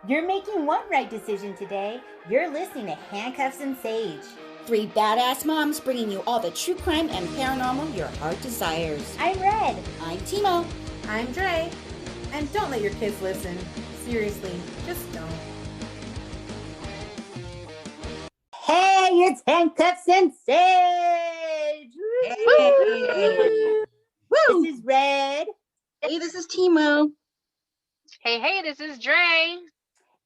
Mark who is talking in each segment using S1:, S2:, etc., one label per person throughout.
S1: You're making one right decision today. You're listening to Handcuffs and Sage.
S2: Three badass moms bringing you all the true crime and paranormal your heart desires.
S1: I'm Red.
S2: I'm Timo.
S3: I'm Dre. And don't let your kids listen. Seriously, just don't.
S1: Hey, it's Handcuffs and Sage.
S2: Hey.
S1: Woo! This is Red.
S2: Hey, this is Timo.
S4: Hey, this is Dre.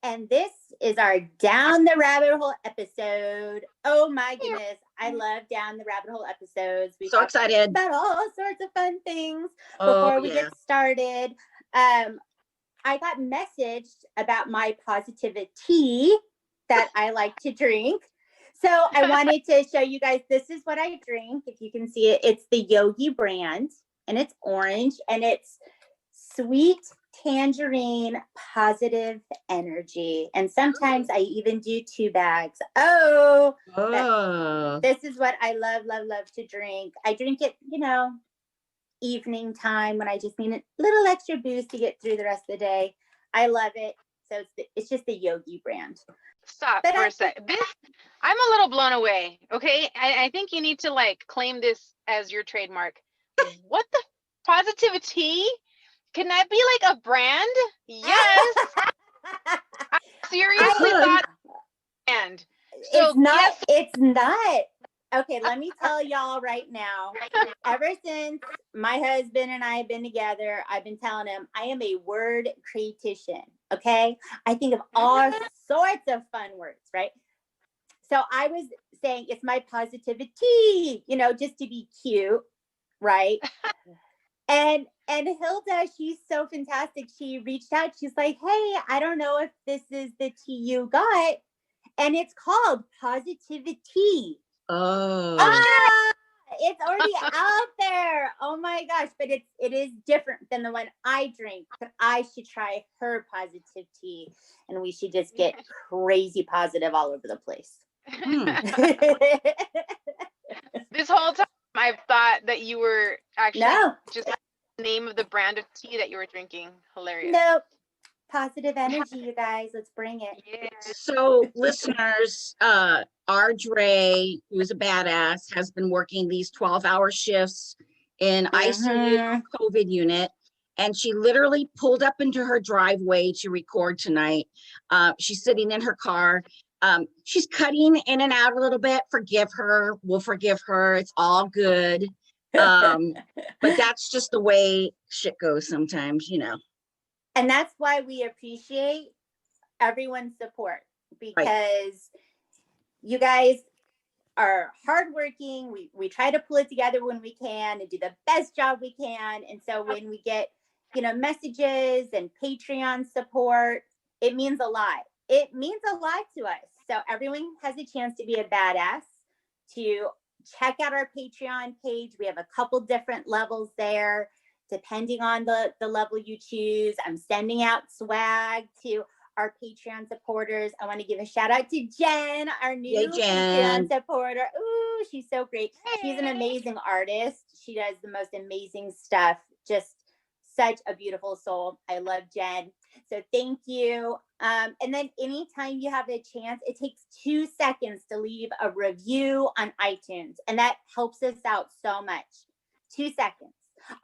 S1: And this is our Down the Rabbit Hole episode. Oh my goodness. I love Down the Rabbit Hole episodes.
S2: We so excited
S1: about all sorts of fun things. Before we get started, I got messaged about my positivity that I like to drink. So I wanted to show you guys, this is what I drink. If you can see it, it's the Yogi brand and it's orange and it's sweet tangerine positive energy. And sometimes I even do 2 bags. This is what I love to drink. I drink it, evening time when I just need a little extra boost to get through the rest of the day. I love it. So it's just the Yogi brand.
S4: Stop for a sec. I'm a little blown away. Okay, I think you need to claim this as your trademark. What the positivity? Can that be like a brand? Yes. I seriously thought brand.
S1: So it's not. Okay, let me tell y'all right now. Ever since my husband and I have been together, I've been telling him I am a word creatician. Okay, I think of all sorts of fun words, right? So I was saying it's my positivity, just to be cute, right? And Hilda, she's so fantastic. She reached out. She's like, hey, I don't know if this is the tea you got. And it's called Positivity. It's already out there. Oh my gosh. But it is different than the one I drink. But I should try her positive tea. And we should just get crazy positive all over the place.
S4: This whole time I've thought that you were actually just the name of the brand of tea that you were drinking. Hilarious.
S1: Nope. Positive energy, you guys. Let's bring it.
S2: Yeah. So listeners, our Dre, who is a badass, has been working these 12-hour shifts in ICU COVID unit. And she literally pulled up into her driveway to record tonight. She's sitting in her car. She's cutting in and out a little bit. Forgive her. We'll forgive her. It's all good. But that's just the way shit goes sometimes,
S1: And that's why we appreciate everyone's support, because you guys are hardworking. We try to pull it together when we can and do the best job we can. And so when we get, messages and Patreon support, it means a lot. It means a lot to us. So everyone has a chance to be a badass. To check out our Patreon page. We have a couple different levels there, depending on the level you choose. I'm sending out swag to our Patreon supporters. I want to give a shout out to Jen, our new Patreon supporter. Ooh, she's so great. She's an amazing artist. She does the most amazing stuff. Just such a beautiful soul. I love Jen. So thank you. And then anytime you have a chance, it takes 2 seconds to leave a review on iTunes. And that helps us out so much. 2 seconds.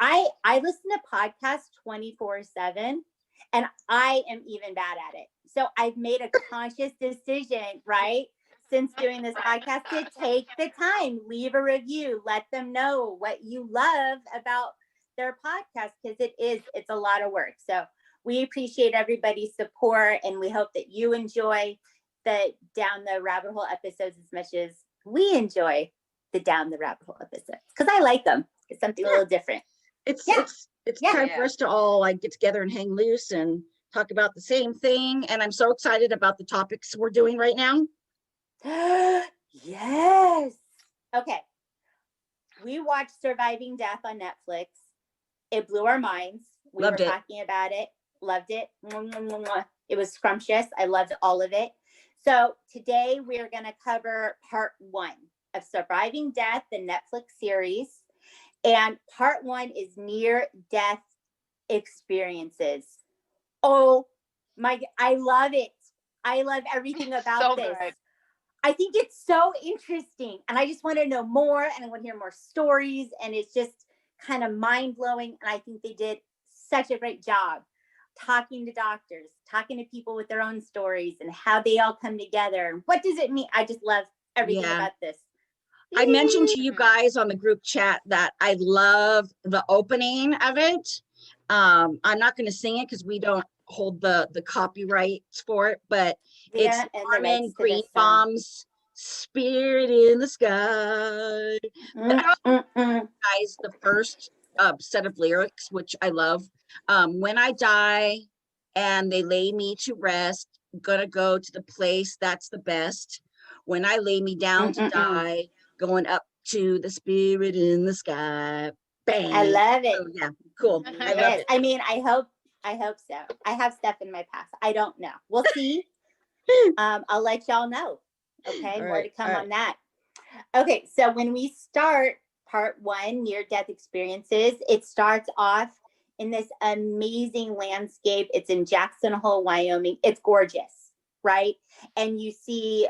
S1: I listen to podcasts 24/7 and I am even bad at it. So I've made a conscious decision, right, since doing this podcast, to take the time, leave a review, let them know what you love about their podcast, because it's a lot of work. So we appreciate everybody's support, and we hope that you enjoy the Down the Rabbit Hole episodes as much as we enjoy the Down the Rabbit Hole episodes, because I like them. It's something a little different.
S2: It's time for us to all get together and hang loose and talk about the same thing. And I'm so excited about the topics we're doing right now.
S1: Yes. Okay. We watched Surviving Death on Netflix. It blew our minds. We were talking about it. Loved it. It was scrumptious. I loved all of it. So today we are going to cover part 1 of Surviving Death, the Netflix series. And part 1 is near-death experiences. Oh I love it. I love everything about
S4: So
S1: this.
S4: good.
S1: I think it's so interesting, and I just want to know more, and I want to hear more stories, and it's just kind of mind blowing. And I think they did such a great job talking to doctors, talking to people with their own stories, and how they all come together. And what does it mean? I just love everything
S2: Yeah.
S1: about this.
S2: I mentioned to you
S4: Mhm.
S2: guys on the group chat that I love the opening of it. I'm not going to sing it because we don't hold the copyrights for it, but it's
S1: Yeah, and the
S2: Norman
S1: rights to this song.
S2: Greenbaum's "Spirit in the Sky." Guys, the first set of lyrics, which I love. When I die and they lay me to rest, gonna go to the place that's the best. When I lay me down to die, going up to the spirit in the sky. Bang.
S1: I love it.
S2: Oh, yeah, cool. I love
S1: Yes,
S2: it.
S1: I mean, I hope so. I have stuff in my past. I don't know. We'll see. I'll let y'all know. Okay,
S2: All
S1: more
S2: right,
S1: to come
S2: all right.
S1: on that. Okay, so when we start part 1, near-death experiences, it starts off in this amazing landscape. It's in Jackson Hole, Wyoming. It's gorgeous, right? And you see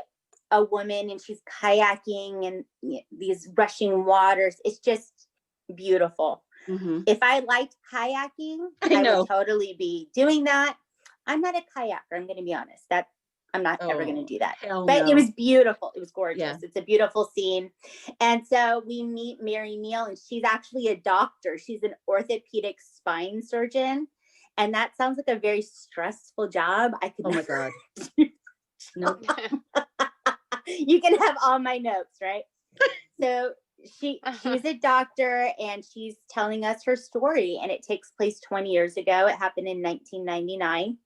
S1: a woman and she's kayaking and these rushing waters. It's just beautiful.
S2: Mhm.
S1: If I liked kayaking,
S2: I
S1: I
S2: know.
S1: would totally be doing that. I'm not a kayaker. I'm going to be honest. That I'm not ever going to
S2: Oh,
S1: do that.
S2: hell
S1: But
S2: no.
S1: it was beautiful. It was gorgeous.
S2: Yeah.
S1: It's a beautiful scene. And so we meet Mary Neal, and she's actually a doctor. She's an orthopedic spine surgeon. And that sounds like a very stressful job. I could
S2: Oh my
S1: never
S2: God.
S1: do.
S2: No.
S1: You can have all my notes, right? So she was a doctor, and she's telling us her story, and it takes place 20 years ago. It happened in 1999.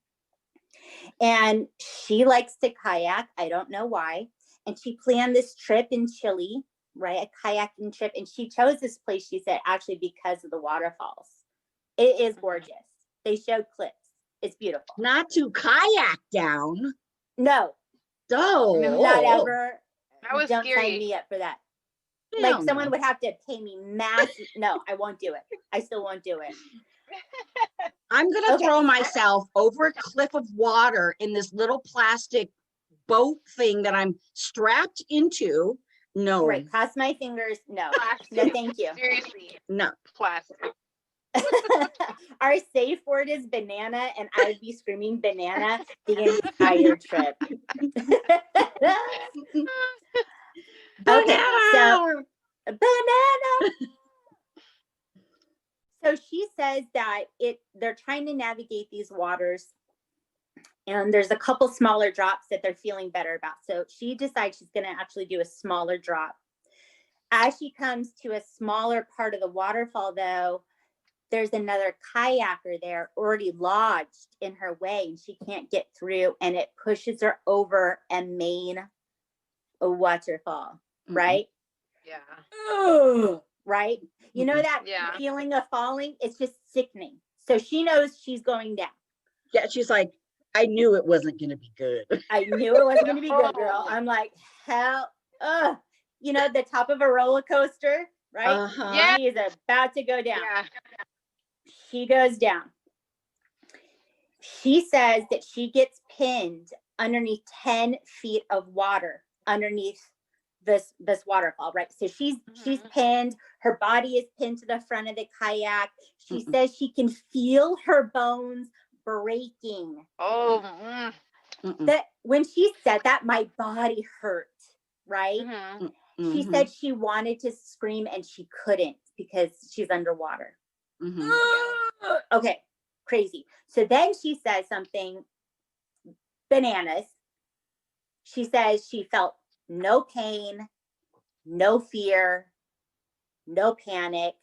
S1: And she likes to kayak. I don't know why. And she planned this trip in Chile, right? A kayaking trip. And she chose this place, she said, actually because of the waterfalls. It is gorgeous. They showed clips. It's beautiful.
S2: Not to kayak down.
S1: No,
S2: Oh.
S1: not ever.
S4: That was
S1: Don't sign
S4: scary.
S1: me up for that.
S2: Hell
S1: Like someone
S2: no.
S1: would have to pay me massive. No, I won't do it. I still won't do it.
S2: I'm gonna
S1: Okay.
S2: throw myself over a cliff of water in this little plastic boat thing that I'm strapped into. No,
S1: Right. Cross my fingers. No.
S4: Plastic.
S1: No, thank you.
S4: Seriously,
S2: no.
S4: plastic.
S1: Our safe word is banana, and I would be screaming banana the entire trip. Okay, so banana. So she says that they're trying to navigate these waters, and there's a couple smaller drops that they're feeling better about. So she decides she's going to actually do a smaller drop. As she comes to a smaller part of the waterfall, though, there's another kayaker there already lodged in her way, and she can't get through, and it pushes her over a main waterfall, right?
S4: Yeah.
S1: Ugh, right? You know that
S4: Yeah.
S1: feeling of falling? It's just sickening. So she knows she's going down.
S2: Yeah, she's like, I knew it wasn't gonna be good.
S1: I knew it wasn't going to be good, girl. I'm like, hell, you know, the top of a roller coaster, right?
S2: Uh-huh.
S4: Yeah.
S1: She is about to go down.
S4: Yeah.
S1: She goes down. She says that she gets pinned underneath 10 feet of water underneath this waterfall, right? So she's pinned. Her body is pinned to the front of the kayak. She says she can feel her bones breaking.
S4: Oh.
S1: That when she said that, my body hurt, right? She said she wanted to scream and she couldn't because she's underwater. Okay, crazy. So then she says something bananas. She says she felt no pain, no fear, no panic,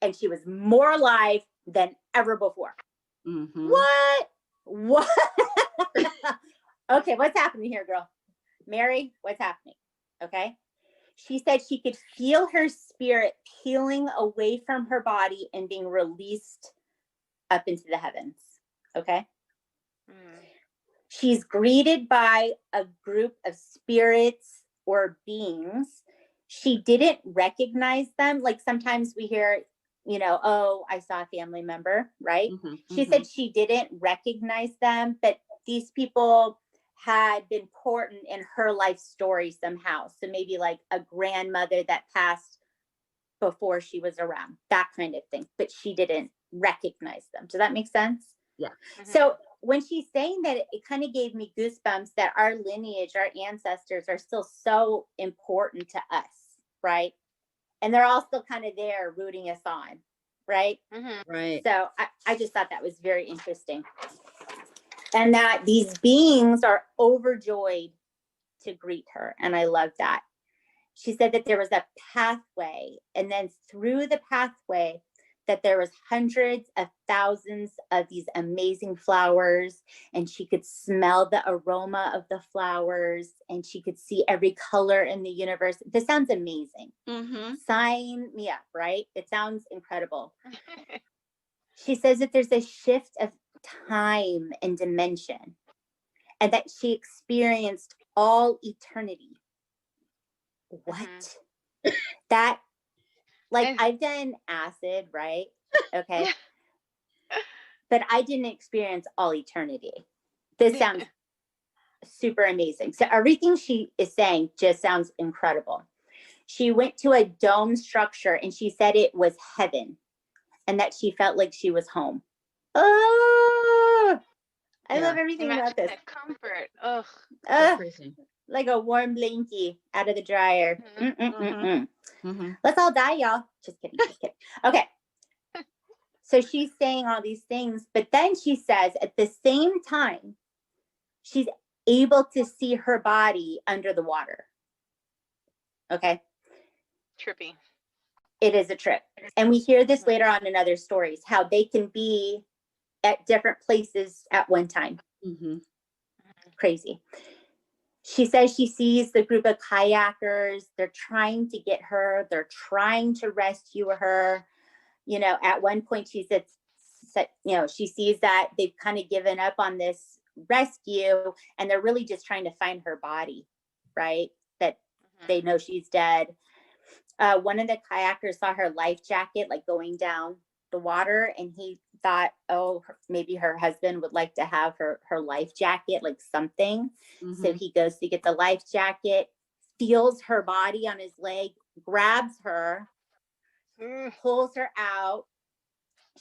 S1: and she was more alive than ever before. What? Okay, what's happening here, girl? Mary, what's happening? Okay. She said she could feel her spirit peeling away from her body and being released up into the heavens. Okay. She's greeted by a group of spirits or beings. She didn't recognize them. Like sometimes we hear, you know, oh, I saw a family member, right?
S2: Mhm,
S1: She
S2: mhm.
S1: said she didn't recognize them, but these people had been important in her life story somehow. So maybe like a grandmother that passed before she was around, that kind of thing, but she didn't recognize them. Does that make sense?
S2: Yeah.
S1: So when she's saying that, it kind of gave me goosebumps that our lineage, our ancestors are still so important to us, right? And they're all still kind of there rooting us on, right?
S2: Right.
S1: So I just thought that was very interesting. And that these beings are overjoyed to greet her. And I love that. She said that there was a pathway, and then through the pathway, that there was hundreds of thousands of these amazing flowers, and she could smell the aroma of the flowers, and she could see every color in the universe. This sounds amazing.
S2: Mm-hmm.
S1: Sign me up, right? It sounds incredible. She says that there's a shift of time and dimension, and that she experienced all eternity. What? That, like, I've done acid, right? Okay. But I didn't experience all eternity. This sounds super amazing. So everything she is saying just sounds incredible. She went to a dome structure and she said it was heaven and that she felt like she was home. Oh, I love everything about this.
S4: That comfort. Ugh.
S2: Crazy.
S1: Like a warm blankie out of the dryer. Let's all die, y'all. Just kidding. Just kidding. Okay. So she's saying all these things, but then she says at the same time, she's able to see her body under the water. Okay.
S4: Trippy.
S1: It is a trip. And we hear this later on in other stories, how they can be at different places at one time. Crazy. She says she sees the group of kayakers. They're trying to get her. They're trying to rescue her. You know, at one point she said, you know, she sees that they've kind of given up on this rescue and they're really just trying to find her body, right? That they know she's dead. One of the kayakers saw her life jacket like going down the water, and he thought, oh, maybe her husband would like to have her life jacket, like something. So he goes to get the life jacket, feels her body on his leg, grabs her, pulls her out.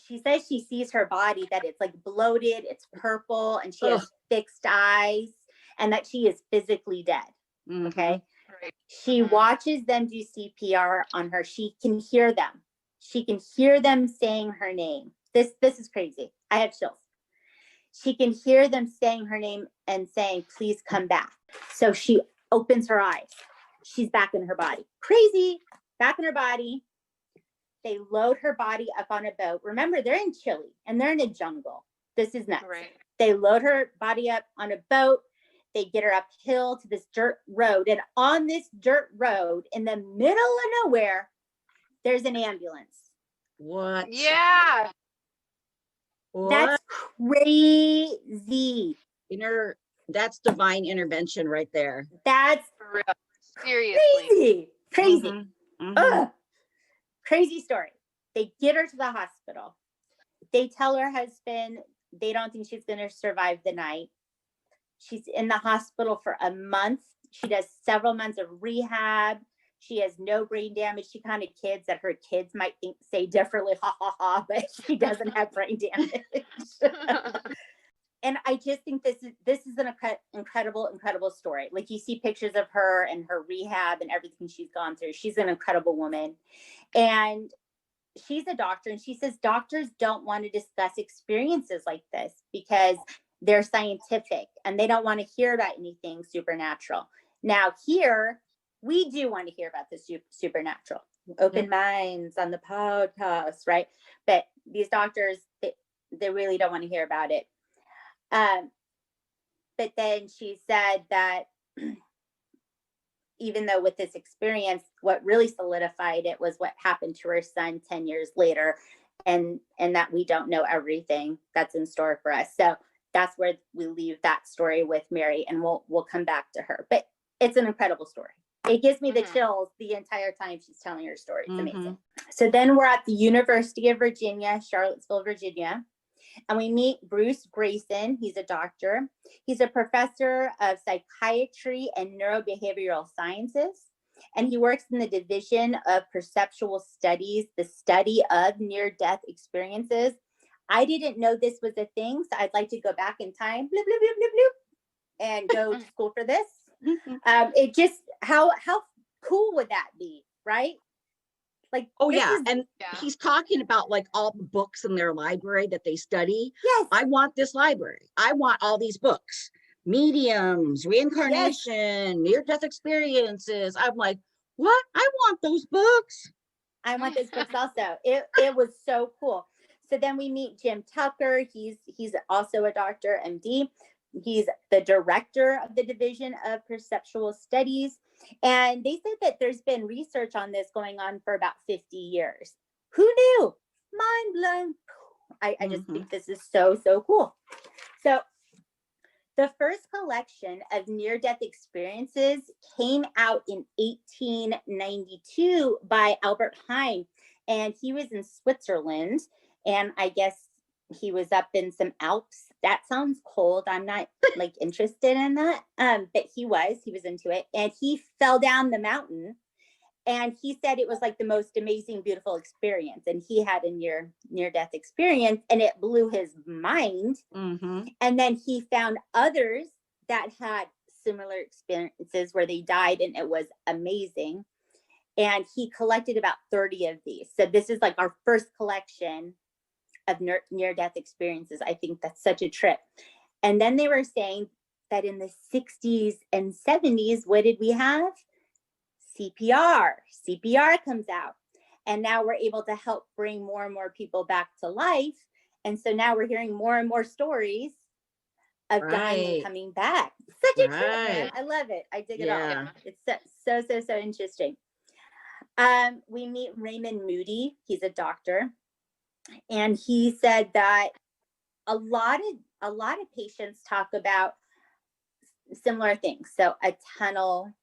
S1: She says she sees her body, that it's like bloated, it's purple, and she has fixed eyes, and that she is physically dead. Okay. She watches them do CPR on her. She can hear them. She can hear them saying her name. This is crazy. I have chills. She can hear them saying her name and saying, please come back. So she opens her eyes. She's back in her body. Crazy. Back in her body. They load her body up on a boat. Remember, they're in Chile and they're in a jungle. This is nuts. Right. They load her body up on a boat. They get her uphill to this dirt road. And on this dirt road, in the middle of nowhere, there's an ambulance.
S2: What?
S4: Yeah.
S2: What?
S1: That's crazy.
S2: That's divine intervention right there.
S1: That's
S4: for real. Seriously.
S1: Crazy. Crazy story. They get her to the hospital. They tell her husband they don't think she's going to survive the night. She's in the hospital for a month. She does several months of rehab. She has no brain damage. She kind of kids that her kids might say differently, ha ha ha, but she doesn't have brain damage. And I just think this is an incredible story. Like, you see pictures of her and her rehab and everything she's gone through. She's an incredible woman. And she's a doctor, and she says doctors don't want to discuss experiences like this because they're scientific and they don't want to hear about anything supernatural. Now here, we do want to hear about the supernatural. Open minds on the podcast, right? But these doctors, they really don't want to hear about it. But then she said that even though with this experience, what really solidified it was what happened to her son 10 years later, and that we don't know everything that's in store for us. So that's where we leave that story with Mary, and we'll come back to her. But it's an incredible story. It gives me the
S4: Mhm.
S1: chills the entire time she's telling her story. It's
S2: Mhm.
S1: amazing. So then we're at the University of Virginia, Charlottesville, Virginia, and we meet Bruce Grayson. He's a doctor. He's a professor of psychiatry and neurobehavioral sciences, and he works in the division of perceptual studies, the study of near-death experiences. I didn't know this was a thing, so I'd like to go back in time, bloop, bloop, bloop, bloop, bloop, and go to school for this. It just, how cool would that be, right? Like,
S2: Oh
S1: this
S2: yeah,
S1: is-
S2: and
S4: Yeah.
S2: he's talking about like all the books in their library that they study.
S1: yes,
S2: I want this library. I want all these books. Mediums, reincarnation, near-death experiences. I'm like, what? I want those books.
S1: I want those books also. It was so cool. So then we meet Jim Tucker. He's also a doctor, MD. He's the director of the Division of Perceptual Studies. And they said that there's been research on this going on for about 50 years. Who knew? Mind blown. I just think this is so, so cool. So the first collection of near-death experiences came out in 1892 by Albert Heijn, and he was in Switzerland, and I guess he was up in some Alps. That sounds cold. I'm not like interested in that, but he was into it, and he fell down the mountain, and he said it was like the most amazing, beautiful experience, and he had a near-death experience, and it blew his mind.
S2: Mm-hmm.
S1: And then he found others that had similar experiences where they died, and it was amazing. And he collected about 30 of these. So this is like our first collection of near-death experiences. I think that's such a trip. And then they were saying that in the 60s and 70s, what did we have? CPR. CPR comes out. And now we're able to help bring more and more people back to life. And so now we're hearing more and more stories of dying and
S2: Right.
S1: coming back. Such a trip, man.
S2: Right.
S1: I love it. I dig it
S2: Yeah.
S1: all. It's so interesting. We meet Raymond Moody. He's a doctor, and he said that a lot of patients talk about similar things. So a tunnel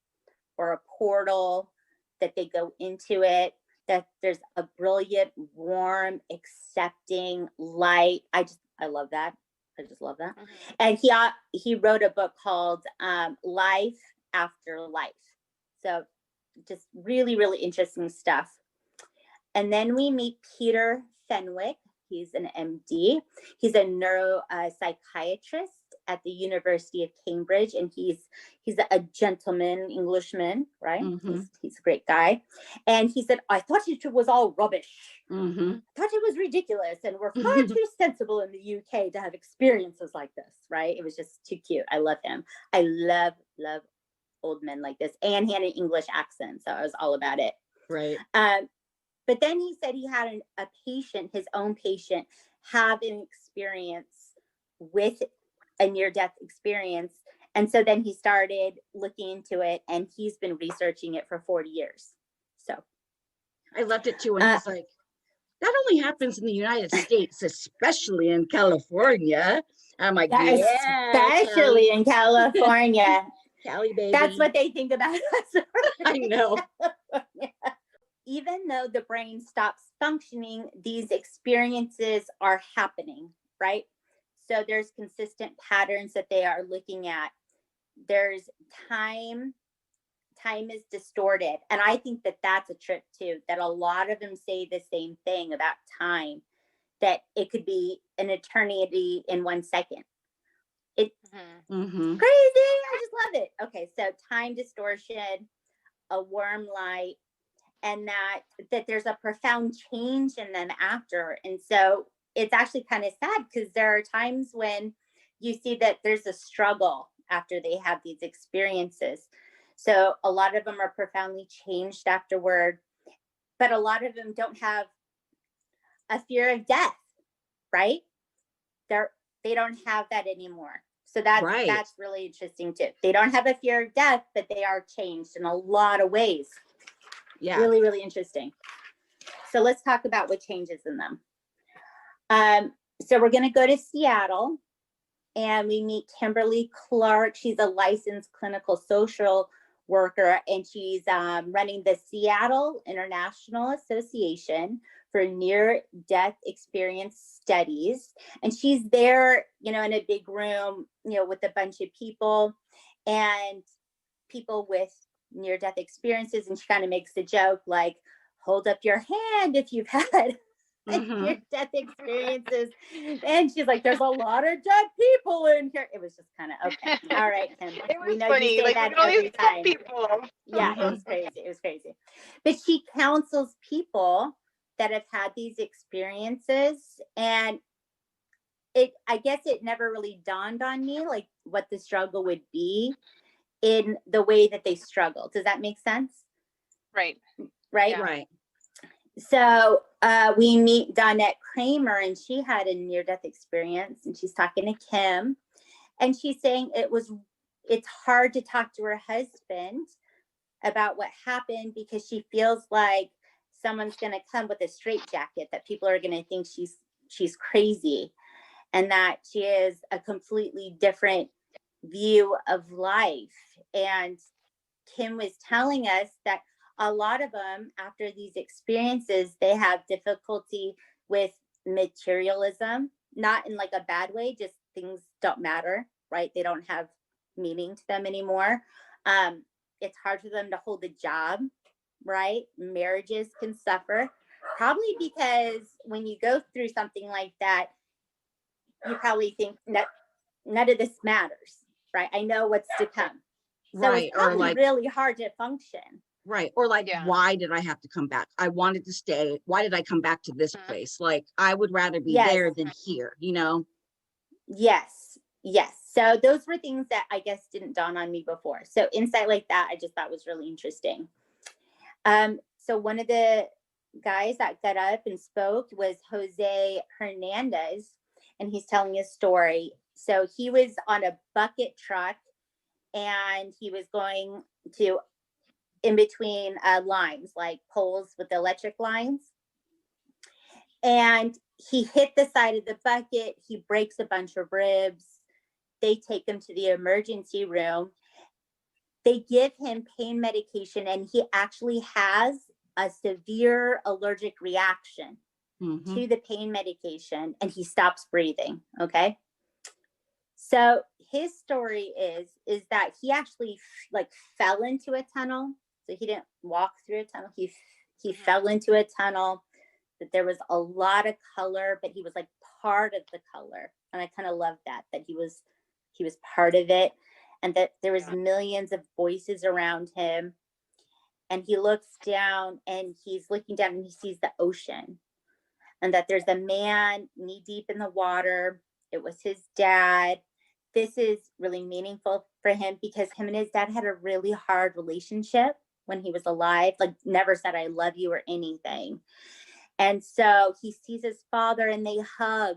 S1: or a portal, that they go into it, that there's a brilliant, warm, accepting light. I love that. I just love that.
S4: Mhm.
S1: And he wrote a book called Life After Life. So just really, really interesting stuff. And then we meet Peter Fenwick. He's an MD. He's a neuropsychiatrist at the University of Cambridge, and he's a gentleman Englishman, right?
S2: Mhm.
S1: He's a great guy. And he said, I thought it was all rubbish.
S2: Mm-hmm.
S1: I thought it was ridiculous, and we're far too sensible in the UK to have experiences like this, right? It was just too cute. I love him. I love old men like this, and he had an English accent, so I was all about it.
S2: Right.
S1: But then he said he had a patient, his own patient, have an experience with a near-death experience. And so then he started looking into it, and he's been researching it for 40 years. So
S2: I loved it too. And he's like, that only happens in the United States, especially in California. I'm like, yeah,
S1: especially in California.
S2: Cali, baby.
S1: That's what they think about us.
S2: I know.
S1: Even though the brain stops functioning, these experiences are happening, right? So there's consistent patterns that they are looking at. There's time is distorted. And I think that that's a trip too, that a lot of them say the same thing about time, that it could be an eternity in 1 second. It's
S2: Mm-hmm.
S1: crazy. I just love it. Okay, so time distortion, a warm light, and that there's a profound change in them after. And so it's actually kind of sad, because there are times when you see that there's a struggle after they have these experiences. So a lot of them are profoundly changed afterward, but a lot of them don't have a fear of death, right? They don't have that anymore. So that's really interesting too. They don't have a fear of death, but they are changed in a lot of ways.
S2: Yeah.
S1: Really, really interesting. So let's talk about what changes in them. So we're going to go to Seattle, and we meet Kimberly Clark. She's a licensed clinical social worker, and she's running the Seattle International Association for Near-Death Experience Studies. And she's there, in a big room, with a bunch of people and people with near-death experiences. And she kind of makes a joke like, hold up your hand if you've had near-death experiences. And she's like, there's a lot of dead people in here. It was just kind of, okay, all right, Kim.
S4: It was
S1: We know
S4: funny.
S1: you say
S4: Like,
S1: that
S4: look at all
S1: every
S4: these dead
S1: time.
S4: people.
S1: Yeah, it was crazy. It was crazy. But she counsels people that have had these experiences. And I guess it never really dawned on me, like, what the struggle would be in the way that they struggle. Does that make sense?
S4: Right.
S1: Right?
S4: Yeah.
S2: Right.
S1: So we meet Donnette Kramer, and she had a near-death experience, and she's talking to Kim, and she's saying it's hard to talk to her husband about what happened because she feels like someone's going to come with a straitjacket, that people are going to think she's crazy, and that she has a completely different view of life. And Kim was telling us that a lot of them, after these experiences, they have difficulty with materialism, not in like a bad way, just things don't matter, right? They don't have meaning to them anymore. It's hard for them to hold a job, right? Marriages can suffer, probably because when you go through something like that, you probably think that none of this matters, right? I know what's to come. So
S2: Right.
S1: it's
S2: Or
S1: probably
S2: like,
S1: really hard to function.
S2: right. Or like,
S4: Yeah.
S2: why did I have to come back? I wanted to stay. Why did I come back to this place? Like, I would rather be
S1: Yes.
S2: there than here,
S1: Yes. So those were things that I guess didn't dawn on me before. So insight like that, I just thought was really interesting. So one of the guys that got up and spoke was Jose Hernandez, and he's telling his story. So he was on a bucket truck, and he was going to in between lines, like poles with electric lines. And he hit the side of the bucket. He breaks a bunch of ribs. They take him to the emergency room. They give him pain medication, and he actually has a severe allergic reaction to the pain medication, and he stops breathing. Okay. So his story is that he actually like fell into a tunnel. So he didn't walk through a tunnel. He fell into a tunnel, that there was a lot of color, but he was like part of the color. And I kind of love that he was part of it, and that there was millions of voices around him. And he looks down, and he's looking down, and he sees the ocean, and that there's a man knee deep in the water. It was his dad. This is really meaningful for him because him and his dad had a really hard relationship when he was alive, like never said I love you or anything. And so he sees his father, and they hug,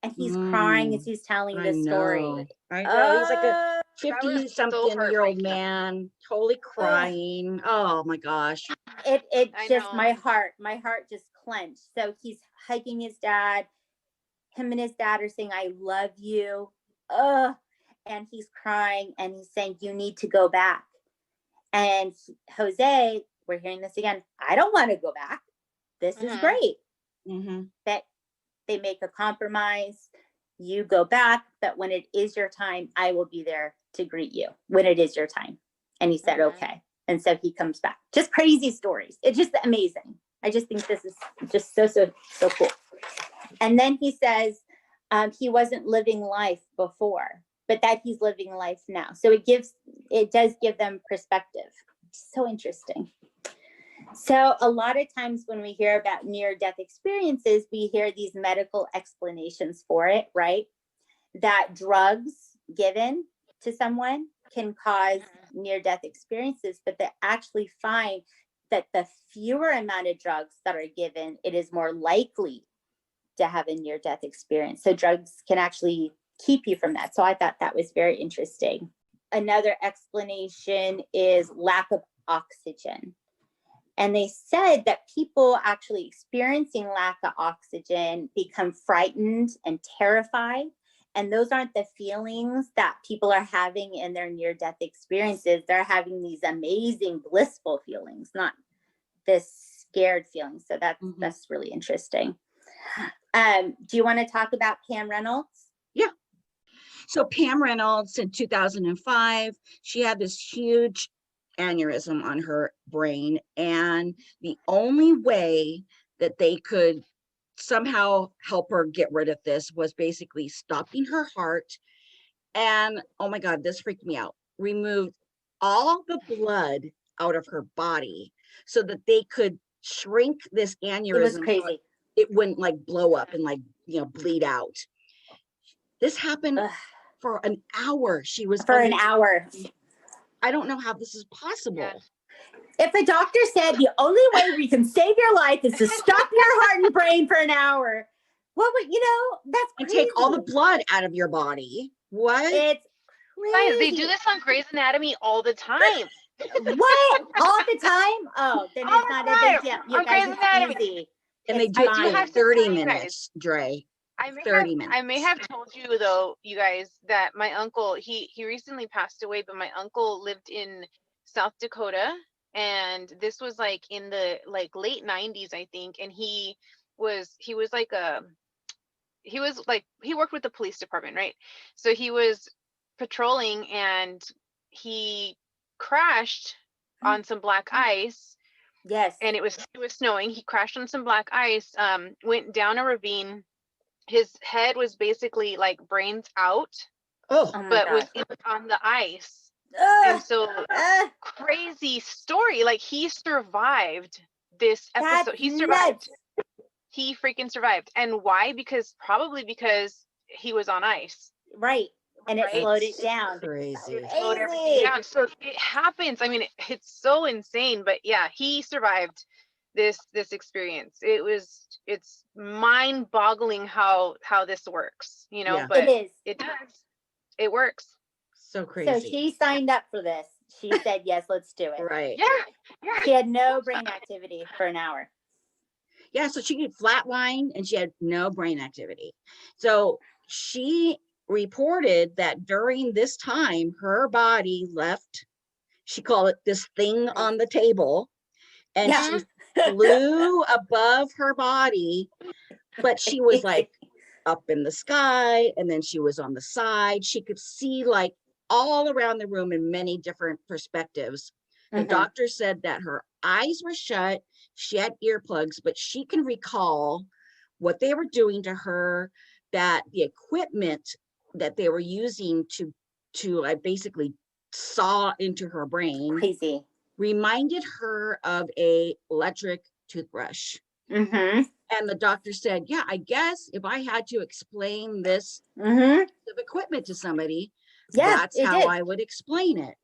S1: and he's crying as he's telling the story.
S2: I know. He's like a
S4: That was so
S2: 50-something-year-old
S4: heartbreaking.
S2: man, totally crying. Oh my gosh.
S1: It
S4: I
S1: just,
S4: know.
S1: my heart just clenched. So he's hugging his dad. Him and his dad are saying, I love you. And he's crying, and he's saying, you need to go back. And Jose, we're hearing this again, I don't want to go back. This is great. That they make a compromise. You go back, but when it is your time, I will be there to greet you when it is your time. And he said, okay. And so he comes back. Just crazy stories. It's just amazing. I just think this is just so cool. And then he says he wasn't living life before, but that he's living life now. So it does give them perspective. So interesting. So a lot of times when we hear about near-death experiences, we hear these medical explanations for it, right? That drugs given to someone can cause near-death experiences, but they actually find that the fewer amount of drugs that are given, it is more likely to have a near-death experience. So drugs can actually keep you from that. So I thought that was very interesting. Another explanation is lack of oxygen. And they said that people actually experiencing lack of oxygen become frightened and terrified, And those aren't the feelings that people are having in their near-death experiences. They're having these amazing, blissful feelings, not this scared feeling. So that's really interesting. Do you want to talk about Pam Reynolds?
S2: Yeah. So Pam Reynolds in 2005, she had this huge aneurysm on her brain. And the only way that they could somehow help her get rid of this was basically stopping her heart. And oh my God, this freaked me out. Removed all the blood out of her body so that they could shrink this aneurysm.
S1: It was crazy.
S2: It wouldn't like blow up and like, bleed out. This happened for an hour. She was
S1: for an hour.
S2: I don't know how this is possible.
S4: Yeah.
S1: If a doctor said the only way we can save your life is to stop your heart and brain for an hour, what would that's
S2: And
S1: crazy.
S2: take all the blood out of your body. What?
S1: It's crazy.
S4: Guys, they do this on Grey's Anatomy all the time.
S1: What? All the time? Oh, then
S4: All
S1: it's
S4: the
S1: not
S4: time.
S1: a big deal. You
S4: On
S1: guys,
S4: Grey's
S1: it's
S4: Anatomy.
S1: easy.
S2: And they
S1: It's
S2: do it
S1: fine.
S2: in
S4: have to
S2: 30
S4: tell you guys.
S2: minutes, Dre.
S4: I may
S2: 30
S4: have,
S2: minutes.
S4: I may have told you though, you guys, that my uncle, he recently passed away, but my uncle lived in South Dakota, and this was like in the late 90s, I think, and he worked with the police department, right? So he was patrolling and he crashed on some black ice.
S1: Yes.
S4: And it was snowing. He crashed on some black ice, went down a ravine. His head was basically like brains out,
S2: Oh,
S1: Oh my
S4: but was
S1: God.
S4: on the ice.
S1: Ugh,
S4: And so
S1: ugh,
S4: crazy story. Like he survived this
S1: that's
S4: episode. He survived.
S1: nuts.
S4: He freaking survived. And why? Probably because he was on ice.
S1: Right. And it
S4: Right?
S1: slowed it down.
S2: crazy.
S4: Slowed everything
S1: Crazy.
S4: down. So it happens. I mean, it's so insane. But yeah, he survived this experience. It's mind-boggling how this works.
S2: Yeah.
S4: But
S1: It is.
S4: it does. It works.
S2: So crazy.
S1: So she signed up for this. She said, yes, let's do it.
S2: Right.
S4: Yeah.
S1: She had no brain activity for an hour.
S2: Yeah, so she could flatline and she had no brain activity. So she reported that during this time, her body left, she called it this thing on the table, and
S1: Yeah.
S2: she flew above her body, but she was like up in the sky, and then she was on the side. She could see like all around the room in many different perspectives. The
S1: Mhm.
S2: doctor said that her eyes were shut, she had earplugs, but she can recall what they were doing to her, that the equipment that they were using to like basically saw into her brain
S1: Crazy.
S2: reminded her of a electric toothbrush.
S1: Mm-hmm.
S2: And the doctor said, yeah, I guess if I had to explain this
S1: Mm-hmm.
S2: of equipment to somebody,
S1: Yeah,
S2: that's
S1: it
S2: how
S1: did.
S2: I would explain it.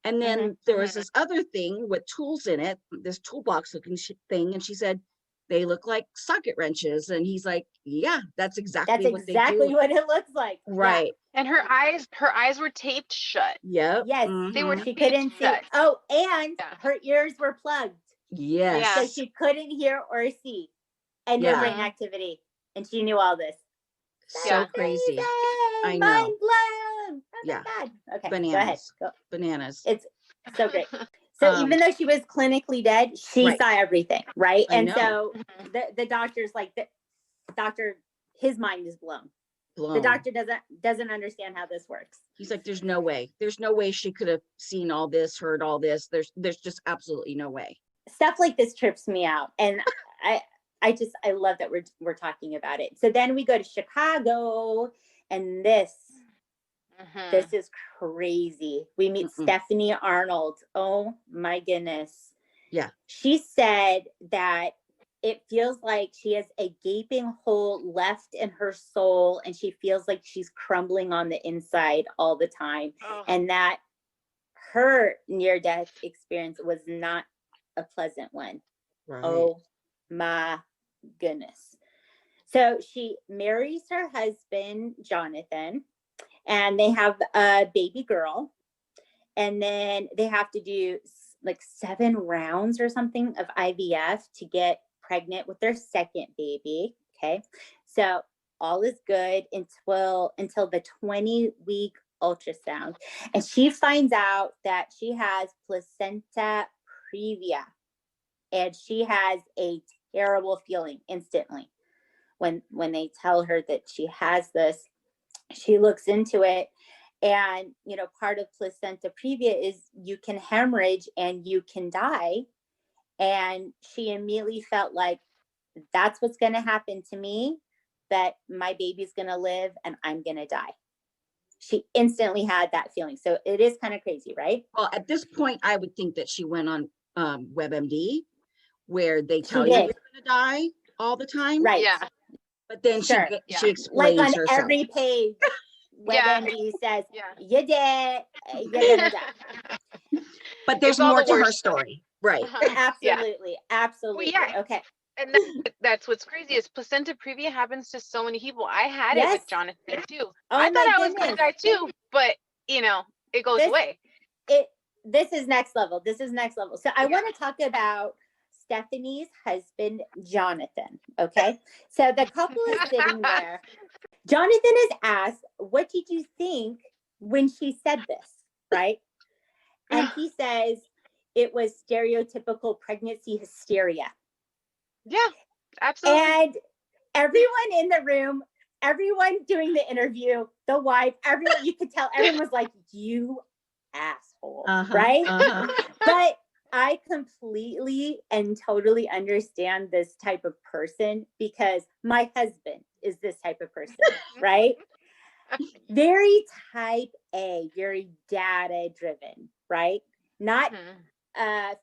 S2: And then there was this other thing with tools in it, this toolbox looking thing. And she said, they look like socket wrenches. And he's like, yeah, that's exactly
S1: That's
S2: what
S1: exactly
S2: they do.
S1: what it looks like. Yeah.
S2: Right.
S4: And her eyes were taped shut.
S2: Yep.
S1: Yes.
S4: They were
S2: Mhm.
S1: She
S4: taped
S1: couldn't see.
S4: shut.
S1: Oh, and
S4: Yeah.
S1: her ears were plugged.
S2: Yes.
S1: So she couldn't hear or see. And no
S2: Yeah.
S1: brain activity. And she knew all this.
S2: So
S4: Yeah.
S2: crazy.
S1: Amazing.
S2: know.
S1: Mind blown. Oh
S2: Yeah.
S1: my God. Okay.
S2: Bananas.
S1: Go ahead.
S2: Bananas.
S1: It's so great. So even though she was clinically dead, she
S2: Right.
S1: saw everything, right?
S2: I
S1: And
S2: know.
S1: so the doctor's like, the doctor, his mind is blown.
S2: Blown.
S1: The doctor doesn't understand how this works.
S2: He's like, there's no way. There's no way she could have seen all this, heard all this. There's just absolutely no way.
S1: Stuff like this trips me out, and I love that we're talking about it. So then we go to Chicago, and this is crazy. We meet Stephanie Arnold. Oh my goodness.
S2: Yeah.
S1: She said that it feels like she has a gaping hole left in her soul, and she feels like she's crumbling on the inside all the time.
S4: Oh.
S1: And that her near-death experience was not a pleasant one.
S2: Right.
S1: Oh my goodness. So she marries her husband, Jonathan, and they have a baby girl. And then they have to do like 7 rounds or something of IVF to get pregnant with their second baby. Okay. So all is good until the 20-week ultrasound. And she finds out that she has placenta previa. And she has a terrible feeling instantly when they tell her that she has this. She looks into it, and part of placenta previa is you can hemorrhage and you can die. And she immediately felt like that's what's going to happen to me, that my baby's going to live and I'm going to die. She instantly had that feeling. So it is kind of crazy, right?
S2: Well, at this point, I would think that she went on WebMD, where they tell
S1: She
S2: you
S1: did.
S2: you're going to die all the time.
S1: Right.
S4: Yeah.
S2: But then
S1: Sure.
S2: she
S1: Like
S2: explains
S1: on
S2: herself.
S1: every page,
S4: Yeah.
S1: WebMD says,
S4: Yeah.
S1: you did, you're going to die.
S2: But there's
S4: It's all
S2: more
S4: the
S2: to her
S4: worst stuff.
S2: story. Right.
S4: Yeah.
S1: Absolutely. Absolutely.
S4: yeah.
S1: Okay.
S4: And that's what's crazy is placenta previa happens to so many people. I had it
S1: Yes.
S4: with Jonathan too.
S1: Oh
S4: I
S1: my
S4: thought I was gonna
S1: goodness.
S4: die too, but it goes away.
S1: This is next level. This is next level. So I want to talk about Stephanie's husband, Jonathan. Okay. So the couple is sitting there. Jonathan is asked, what did you think when she said this? Right. And he says it was stereotypical pregnancy hysteria.
S4: Yeah, absolutely.
S1: And everyone in the room, everyone doing the interview, the wife, everyone, you could tell everyone was like, you asshole, right? But I completely and totally understand this type of person because my husband is this type of person, right? Very type A, very data driven, right? Not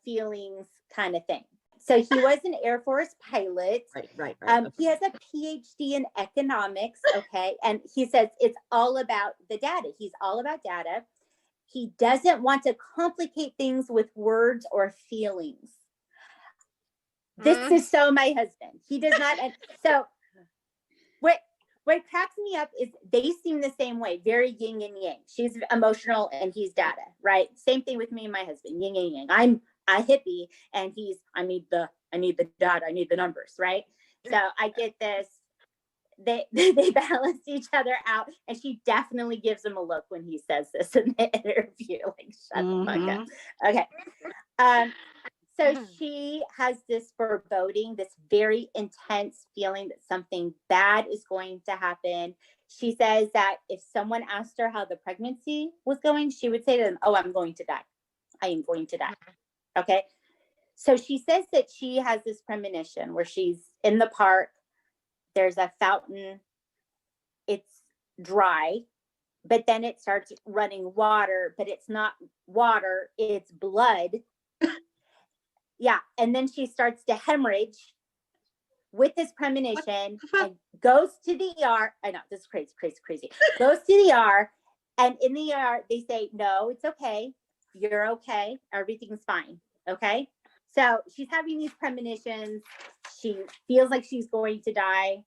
S1: feelings kind of thing. So he was an Air Force pilot.
S2: Right.
S1: He has a PhD in economics. Okay. And he says it's all about the data. He's all about data. He doesn't want to complicate things with words or feelings. This is so my husband. He does not. And so what cracks me up is they seem the same way, very yin and yang. She's emotional and he's data, right? Same thing with me and my husband, yin and yang. I'm a hippie and I need the data, I need the numbers, right? So I get this. They balance each other out, and she definitely gives him a look when he says this in the interview, like shut the fuck up. Okay. So she has this foreboding, this very intense feeling that something bad is going to happen. She says that if someone asked her how the pregnancy was going, she would say to them, oh, I'm going to die. I am going to die. Okay. So she says that she has this premonition where she's in the park. There's a fountain. It's dry, but then it starts running water, but it's not water. It's blood. Yeah. And then she starts to hemorrhage with this premonition and goes to the ER. I know this is crazy. Goes to the ER, and in the ER, they say, no, it's okay. You're okay. Everything's fine. Okay. So she's having these premonitions. She feels like she's going to die.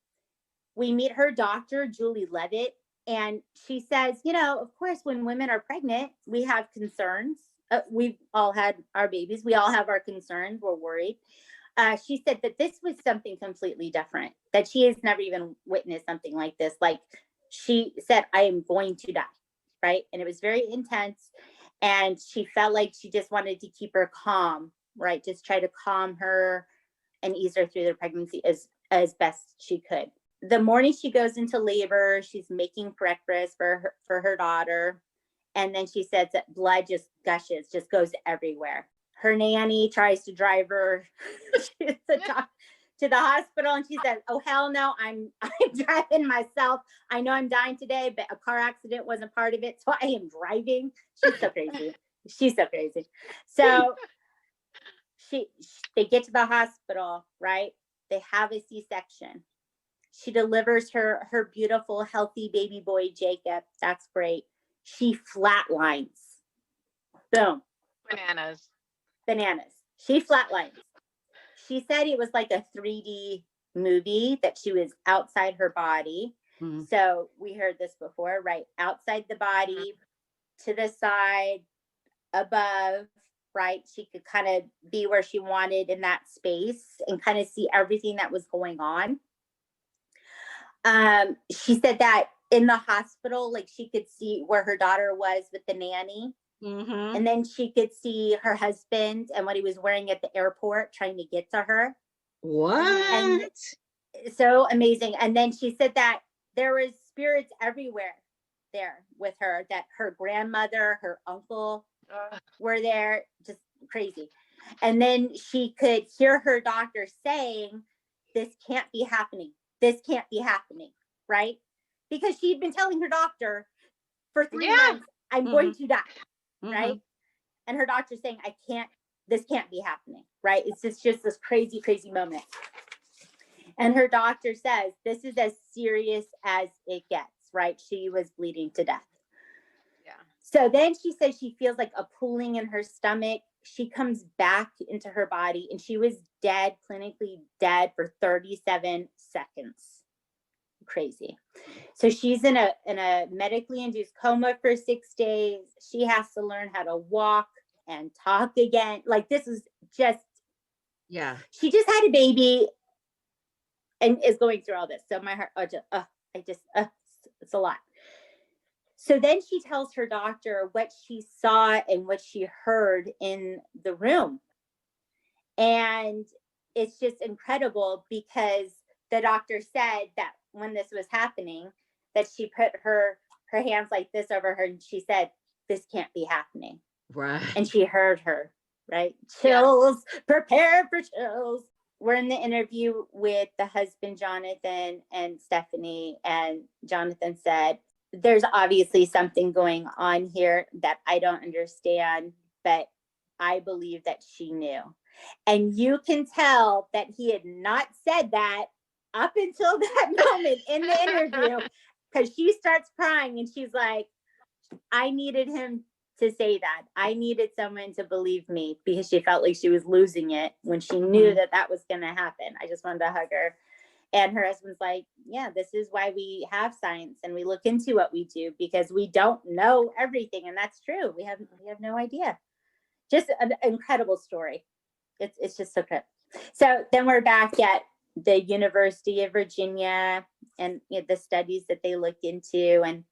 S1: We meet her doctor, Julie Levitt, and she says, of course, when women are pregnant, we have concerns. We've all had our babies. We all have our concerns. We're worried. She said that this was something completely different, that she has never even witnessed something like this. Like she said, I am going to die, right? And it was very intense. And she felt like she just wanted to keep her calm, right? Just try to calm her and ease her through the pregnancy as best she could. The morning she goes into labor, she's making breakfast for her daughter. And then she says that blood just gushes, just goes everywhere. Her nanny tries to drive her to the hospital, and she says, oh, hell no, I'm driving myself. I know I'm dying today, but a car accident wasn't part of it, so I am driving. She's so crazy. So they get to the hospital, right? They have a C-section. She delivers her beautiful, healthy baby boy, Jacob. That's great. She flatlines. Boom. Bananas. She flatlines. She said it was like a 3D movie, that she was outside her body. So we heard this before, right? Outside the body, to the side, above, right? She could kind of be where she wanted in that space and kind of see everything that was going on. She said that in the hospital, like she could see where her daughter was with the nanny.
S2: Mm-hmm.
S1: And then she could see her husband and what he was wearing at the airport trying to get to her.
S2: What?
S1: So amazing. And then she said that there was spirits everywhere there with her, that her grandmother, her uncle were there, just crazy. And then she could hear her doctor saying, this can't be happening. This can't be happening, right? Because she'd been telling her doctor for 3 months, I'm going to die, right? And her doctor saying, this can't be happening, right? It's just this crazy, crazy moment. And her doctor says, this is as serious as it gets, right? She was bleeding to death.
S4: Yeah.
S1: So then she says she feels like a pooling in her stomach. She comes back into her body and she was dead, clinically dead for 37 seconds. Crazy. So she's in a medically induced coma for 6 days. She has to learn how to walk and talk again. Like this is just, she just had a baby and is going through all this. So my heart, it's a lot. So then she tells her doctor what she saw and what she heard in the room. And it's just incredible because the doctor said that when this was happening, that she put her hands like this over her and she said, this can't be happening.
S2: Right.
S1: And she heard her, right? Chills, prepare for chills. We're in the interview with the husband, Jonathan, and Stephanie. And Jonathan said, there's obviously something going on here that I don't understand, but I believe that she knew. And you can tell that he had not said that up until that moment in the interview, because she starts crying and she's like, I needed him to say that. I needed someone to believe me, because she felt like she was losing it when she knew that was going to happen. I just wanted to hug her. And her husband's like, yeah, this is why we have science and we look into what we do, because we don't know everything. And that's true. We have no idea. Just an incredible story. It's just so good. So then we're back at the University of Virginia and the studies that they look into. And,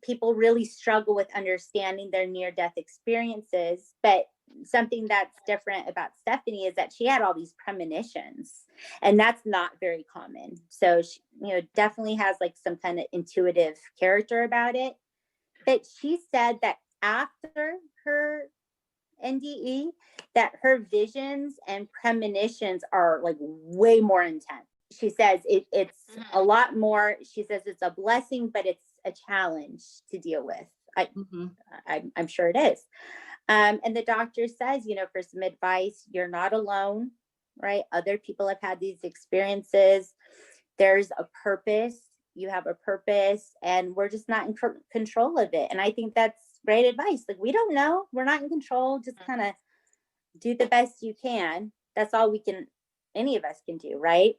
S1: people really struggle with understanding their near-death experiences. But something that's different about Stephanie is that she had all these premonitions, and that's not very common. So she, definitely has like some kind of intuitive character about it. But she said that after her NDE, that her visions and premonitions are like way more intense. She says it's a lot more. She says it's a blessing, but it's a challenge to deal with. I'm sure it is. And the doctor says, for some advice, you're not alone, right? Other people have had these experiences. There's a purpose. You have a purpose, and we're just not in control of it. And I think that's great advice. Like, we don't know. We're not in control. Just kind of do the best you can. That's all any of us can do, right?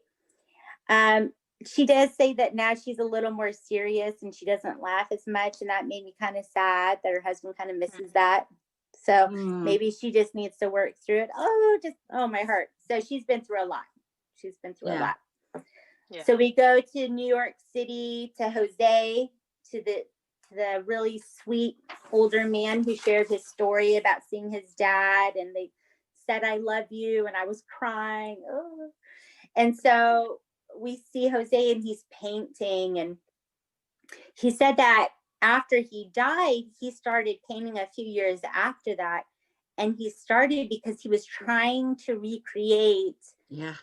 S1: She does say that now she's a little more serious and she doesn't laugh as much. And that made me kind of sad that her husband kind of misses that. So maybe she just needs to work through it. Oh, my heart. So she's been through a lot. A lot. Yeah. So we go to New York City to Jose, to the really sweet older man who shared his story about seeing his dad, and they said, I love you. And I was crying. Oh. And so we see Jose and he's painting, and he said that after he died, he started painting a few years after that. And he started because he was trying to recreate.
S2: Yeah.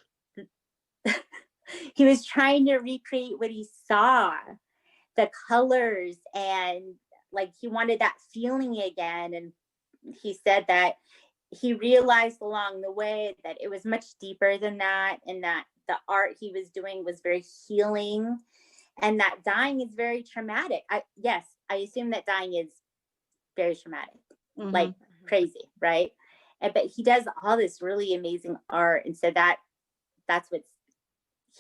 S1: He was trying to recreate what he saw, the colors, and like he wanted that feeling again. And he said that he realized along the way that it was much deeper than that, and that the art he was doing was very healing, and that dying is very traumatic. I assume that dying is very traumatic, like crazy, right? But he does all this really amazing art, and so that's what's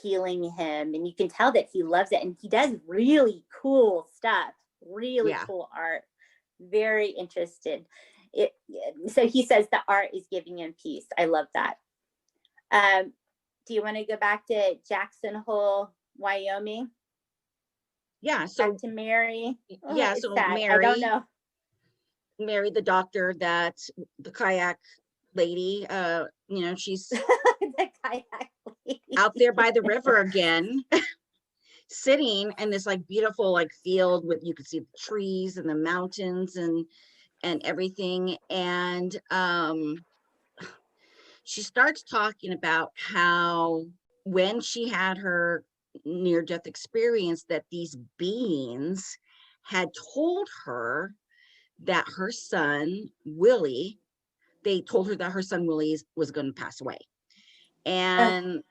S1: healing him. And you can tell that he loves it, and he does really cool stuff, really cool art, very interested. So he says the art is giving him peace. I love that. do you want to go back to Jackson Hole, Wyoming?
S2: Yeah, so
S1: Back to Mary. Oh,
S2: yeah,
S1: it's
S2: so
S1: sad. I don't know.
S2: Mary, the doctor, that the kayak lady, she's
S1: The kayak lady.
S2: out there by the river again, sitting in this like beautiful like field with, you could see the trees and the mountains and everything. And she starts talking about how when she had her near-death experience, that these beings had told her that her son Willie, they told her that her son Willie was going to pass away. And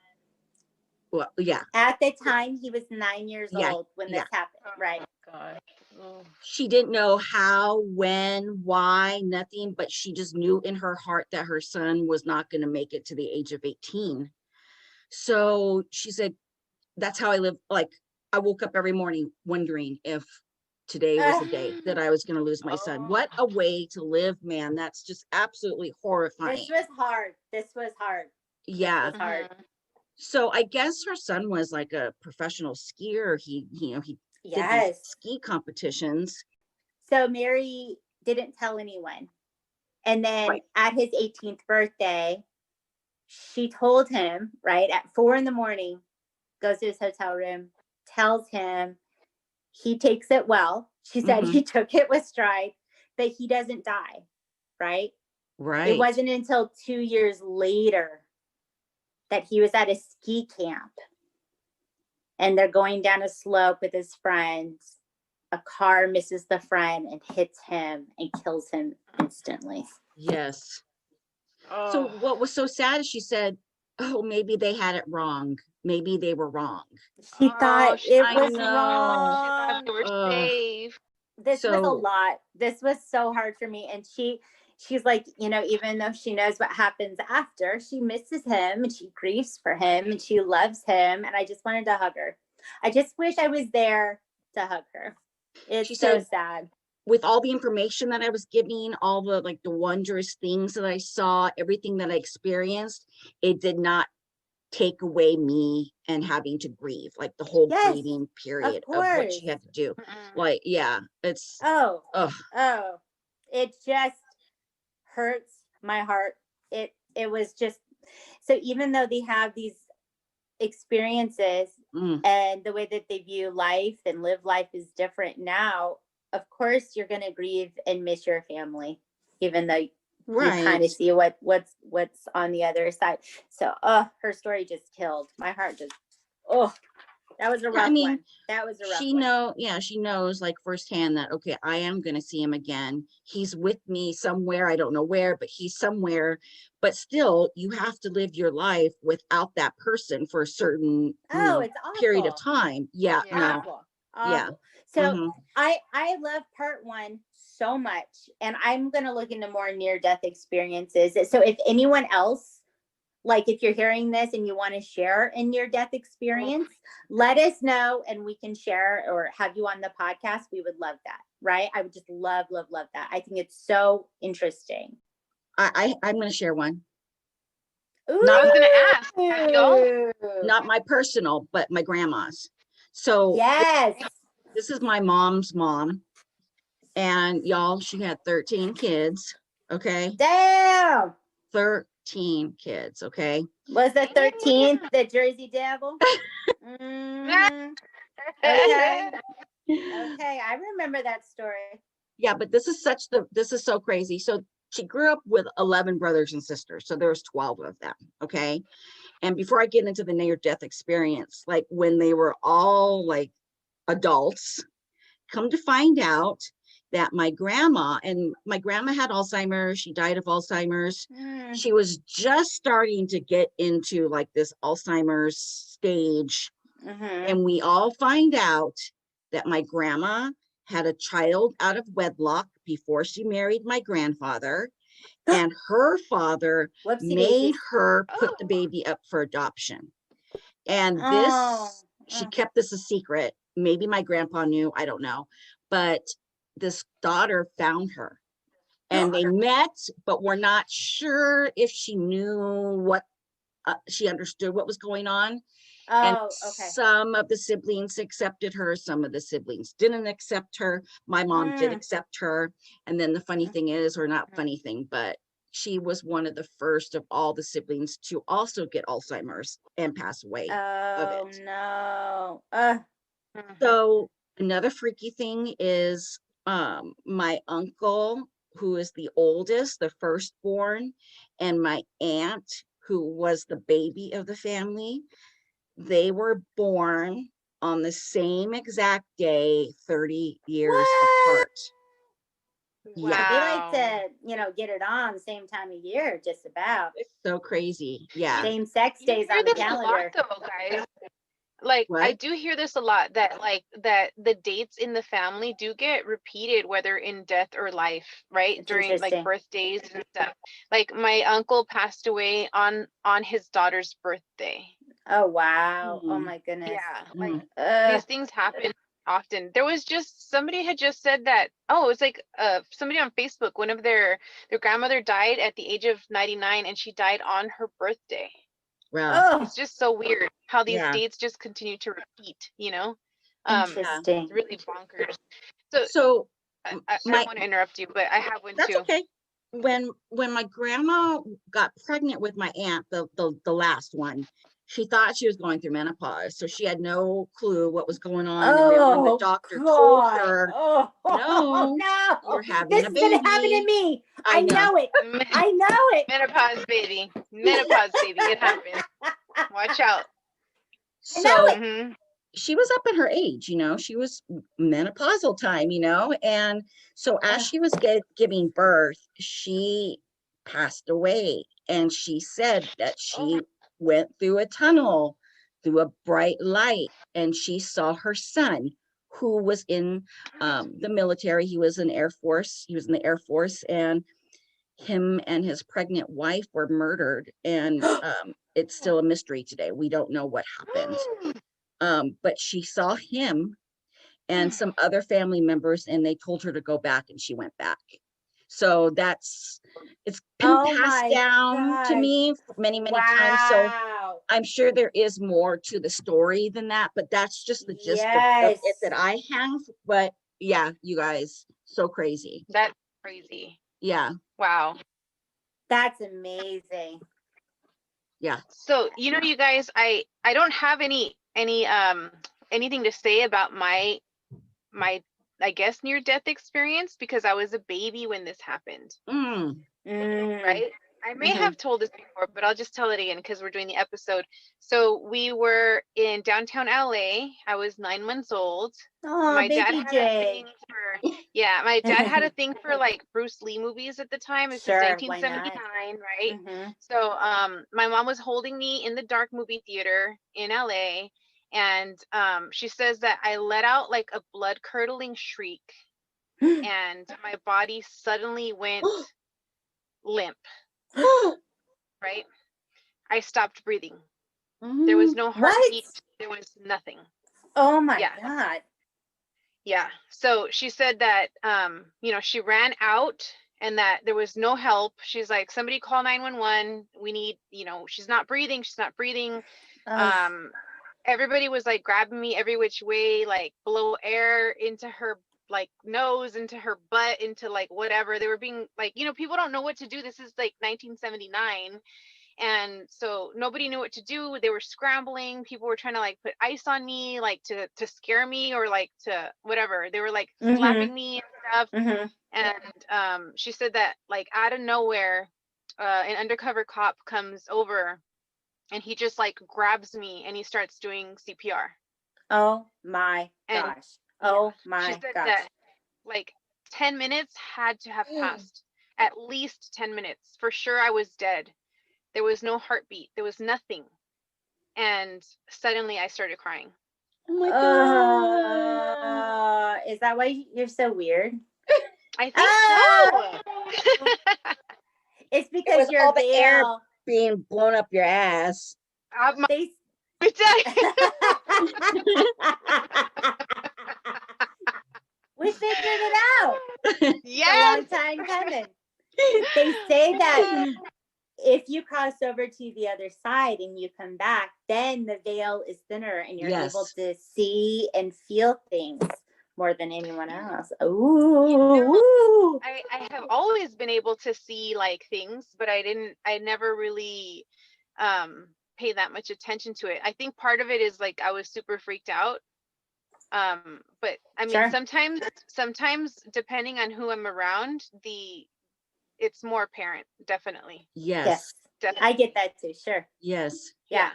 S2: well, yeah,
S1: At the time, he was 9 years
S2: Yeah,
S1: old when this
S2: yeah.
S1: happened, right?
S4: God. Oh.
S2: she didn't know how, when, why, nothing, but she just knew in her heart that her son was not going to make it to the age of 18. So she said, that's how I live. Like, I woke up every morning wondering if today was the day that I was going to lose my son. What a way to live, man. That's just absolutely horrifying.
S1: This was hard. This was hard.
S2: Yeah.
S1: This was hard.
S4: Mhm.
S2: So I guess her son was like a professional skier. He did these
S1: Yes.
S2: ski competitions.
S1: So Mary didn't tell anyone. And then
S2: Right.
S1: at his 18th birthday, she told him, right, at 4 a.m, goes to his hotel room, tells him. He takes it well. She said
S2: Mhm.
S1: he took it with stride, but he doesn't die, right?
S2: Right.
S1: It wasn't until 2 years later that he was at a ski camp and they're going down a slope with his friends. A car misses the friend and hits him and kills him instantly.
S2: Yes. So
S4: Oh.
S2: what was so sad is she said, oh, maybe they had it wrong. Maybe they were wrong.
S1: She
S4: Oh,
S1: thought
S4: she
S1: it
S2: I
S1: was
S2: know.
S4: She
S1: wrong.
S4: thought they were
S2: Ugh.
S4: safe.
S1: This was a
S2: So-
S1: lot. This was so hard for me. And she's like, even though she knows what happens after, she misses him and she grieves for him and she loves him. And I just wanted to hug her. I just wish I was there to hug her. It's
S2: She
S1: so
S2: said-
S1: sad.
S2: With all the information that I was giving, all the like the wondrous things that I saw, everything that I experienced, it did not take away me and having to grieve, like the whole
S1: Yes,
S2: grieving period of what
S1: course.
S2: she had to do.
S4: Mm-mm.
S2: Like, yeah, it's
S1: Oh,
S2: ugh.
S1: It just hurts my heart. It was just, so even though they have these experiences
S2: Mm.
S1: and the way that they view life and live life is different now, of course you're going to grieve and miss your family, even though you kind
S2: Right.
S1: of see what's on the other side. So her story just killed my heart. Just that was a rough one. That was a rough one.
S2: She knows like firsthand that, okay, I am going to see him again. He's with me somewhere. I don't know where, but he's somewhere. But still, you have to live your life without that person for a certain
S1: It's awful.
S2: period of time. Yeah,
S4: Yeah.
S2: no.
S1: Awful.
S2: Yeah.
S1: So
S2: Mhm.
S1: I love part one so much, and I'm going to look into more near-death experiences. So if anyone else, like if you're hearing this and you want to share a near-death experience, let us know and we can share or have you on the podcast. We would love that, right? I would just love, love, love that. I think it's so interesting.
S2: I'm going to share one.
S1: Ooh.
S2: Not
S4: I was gonna ask. Have y'all?
S2: Not my personal, but my grandma's. So
S1: Yes.
S2: this is my mom's mom. And y'all, she had 13 kids. Okay.
S1: Damn.
S2: 13 kids. Okay.
S1: Was the 13th the Jersey Devil? Mhm. Okay. Okay, I remember that story.
S2: Yeah, but this is so crazy. So she grew up with 11 brothers and sisters. So there was 12 of them. Okay. And before I get into the near death experience, like when they were all like adults, come to find out that my grandma had Alzheimer's. She died of Alzheimer's.
S1: Mm.
S2: She was just starting to get into like this Alzheimer's stage.
S1: Mhm.
S2: And we all find out that my grandma had a child out of wedlock before she married my grandfather. And her father
S1: Whoopsie
S2: made
S1: daisy.
S2: her put the
S4: Oh.
S2: baby up for adoption. And
S1: Oh,
S2: she
S1: oh.
S2: kept this a secret. Maybe my grandpa knew, I don't know. But this daughter found her and they met, but we're not sure if she knew what she understood what was going on.
S1: Oh,
S2: And
S1: okay.
S2: some of the siblings accepted her, some of the siblings didn't accept her. My mom did accept her. And then the funny thing is, or not funny thing, but she was one of the first of all the siblings to also get Alzheimer's and pass away of
S1: Oh
S2: it.
S1: no.
S4: Mhm.
S2: So another freaky thing is my uncle, who is the oldest, the firstborn, and my aunt, who was the baby of the family, they were born on the same exact day, 30 years
S1: What?
S2: apart. Yeah,
S1: We like
S4: Wow.
S1: to, get it on the same time of year, just about.
S2: it's so crazy. Yeah.
S1: Same sex
S4: You
S1: days
S4: hear
S1: on the
S4: this a lot
S1: calendar.
S4: though, guys. Like I
S2: What?
S4: do hear this a lot that the dates in the family do get repeated, whether in death or life, right?
S1: It's
S4: During like
S1: interesting.
S4: birthdays and stuff. Like my uncle passed away on his daughter's birthday.
S1: Oh wow. Oh
S2: Mm,
S1: my goodness.
S4: Yeah, like
S2: mm.
S4: these things happen often. There was just somebody had just said that, oh, it's like somebody on Facebook, one of their grandmother died at the age of 99 and she died on her birthday.
S2: Wow.
S1: Oh,
S4: It's just so weird how these
S2: Yeah.
S4: dates just continue to repeat,
S1: interesting.
S4: it's really bonkers. So
S2: So
S4: I
S2: my
S4: don't want to interrupt you, but I have one
S2: that's
S4: too.
S2: okay. When my grandma got pregnant with my aunt, the last one, she thought she was going through menopause, so she had no clue what was going on. And then when the
S1: Oh
S2: doctor told
S1: God.
S2: her,
S1: Oh
S2: no,
S1: no.
S2: you're having
S1: This
S2: a
S1: is gonna happen to
S2: baby,
S1: me.
S2: I
S1: I
S2: know.
S1: know it. I know it.
S4: Menopause baby, menopause baby, it happens. Watch out.
S1: I know
S2: So
S1: it.
S4: Mhm.
S2: she was up in her age, she was menopausal time, and so as she was giving birth, she passed away, and she said that she went through a tunnel, through a bright light, and she saw her son, who was in the military. He was in Air Force. He was in the Air Force, and him and his pregnant wife were murdered, and it's still a mystery today. We don't know what happened. But she saw him and some other family members, and they told her to go back, and she went back. So it's been
S1: Oh
S2: passed
S1: my
S2: down to
S1: gosh.
S2: me many, many times. So
S1: Wow.
S2: I'm sure there is more to the story than that, but that's just the gist of
S1: Yes.
S2: it that I have. But yeah, you guys, so crazy.
S4: That's crazy.
S2: Yeah,
S4: Wow.
S1: That's amazing.
S2: yeah.
S4: So, you guys, I don't have anything to say about my I guess near death experience because I was a baby when this happened,
S2: Mm,
S4: right? I may
S1: Mhm.
S4: have told this before, but I'll just tell it again because we're doing the episode. So we were in downtown LA. I was 9 months old.
S1: Oh,
S4: My dad
S1: baby
S4: had a
S1: Jay.
S4: thing for my dad had a thing for like Bruce Lee movies at the time. This is
S1: Sure, why not?
S4: 1979, right?
S1: Mhm.
S4: So my mom was holding me in the dark movie theater in LA, and she says that I let out like a blood curdling shriek and my body suddenly went limp, right? I stopped breathing. There was no
S1: What?
S4: heartbeat. There was nothing.
S1: Oh my
S4: Yeah.
S1: God.
S4: Yeah. So she said that, she ran out and that there was no help. She's like, somebody call 911. We need, she's not breathing. She's not breathing.
S1: Ugh.
S4: Everybody was like grabbing me every which way, like blow air into her like nose, into her butt, into like whatever. They were being like, people don't know what to do. This is like 1979. And so nobody knew what to do. They were scrambling. People were trying to like put ice on me, like to scare me or like to whatever. They were like
S1: Mhm.
S4: slapping me and stuff.
S1: Mhm.
S4: And she said that like out of nowhere, an undercover cop comes over and he just like grabs me and he starts doing CPR.
S1: Oh my
S4: And
S1: gosh. Oh my
S4: she said
S1: gosh.
S4: that like 10 minutes had to have passed, at least 10 minutes. For sure I was dead. There was no heartbeat. There was nothing. And suddenly I started crying.
S2: oh my God.
S1: Is that why you're so weird?
S4: I think
S1: Ah!
S4: so.
S1: It's
S2: It
S1: because
S2: was
S1: you're
S2: all the air
S1: veil.
S2: being blown up your ass.
S1: They we figured it out. It's a
S4: Yes.
S1: long time coming. They say that if you cross over to the other side and you come back, then the veil is thinner and you're able
S2: Yes.
S1: to see and feel things more than anyone else.
S4: You know,
S1: Ooh.
S4: I have always been able to see like things, but I never really pay that much attention to it. I think part of it is like I was super freaked out. But I mean,
S1: Sure.
S4: sometimes depending on who I'm around, it's more apparent, definitely.
S2: Yes.
S1: Yes.
S4: Definitely.
S1: I get that too. Sure.
S2: Yes.
S1: Yeah.